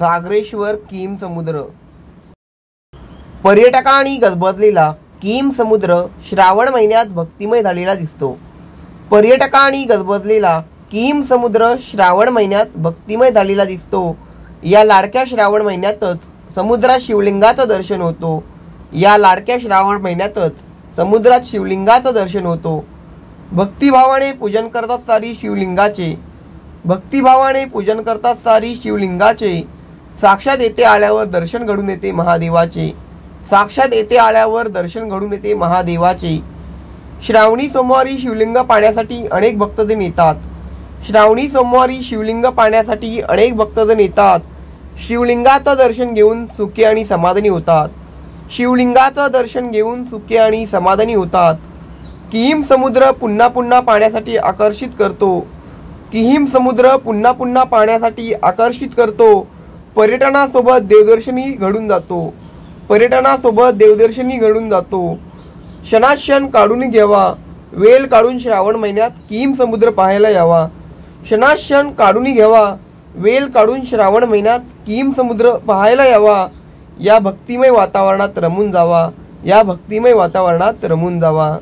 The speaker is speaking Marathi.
सागरेश्वर किम समुद्र। पर्यटकांनी गजबजलेला किम समुद्र श्रावण महिन्यात भक्तिमय झालेला दिसतो। पर्यटकांनी गजबजलेला किम समुद्र श्रावण महिन्यात भक्तिमय झालेला दिसतो। या लाडक्या श्रावण महिन्यातच समुद्रात शिवलिंगाचं दर्शन होतो। या लाडक्या श्रावण महिन्यातच समुद्रात शिवलिंगाचं दर्शन होतो। भक्तिभावाने पूजन करतात सारी शिवलिंगाचे, भक्तिभावाने पूजन करतात सारी शिवलिंगाचे। साक्षात येथे आल्यावर दर्शन घडून येते महादेवाचे, साक्षात येथे आल्यावर दर्शन घडून येते महादेवाचे। श्रावणी सोमवारी शिवलिंग पाहण्यासाठी अनेक भक्तजण येतात। श्रावणी सोमवारी शिवलिंग पाहण्यासाठी अनेक भक्तजण येतात। शिवलिंगाचं दर्शन घेऊन सुखी आणि समाधानी होतात। शिवलिंगाचं दर्शन घेऊन सुखी आणि समाधानी होतात। किम समुद्र पुन्हा पुन्हा पाहण्यासाठी आकर्षित करतो। किम समुद्र पुन्हा पुन्हा पाहण्यासाठी आकर्षित करतो। पर्यटनासोबत देवदर्शनही घडून जातो। पर्यटनासोबत देवदर्शनही घडून जातो। क्षणात क्षण काढून घ्यावा, वेळ काढून श्रावण महिन्यात किम समुद्र पाहायला यावा। क्षणात क्षण काढून घ्यावा, वेळ काढून श्रावण महिन्यात किम समुद्र पाहायला यावा। या भक्तिमय वातावरणात रमून जावा, या भक्तिमय वातावरणात रमून जावा।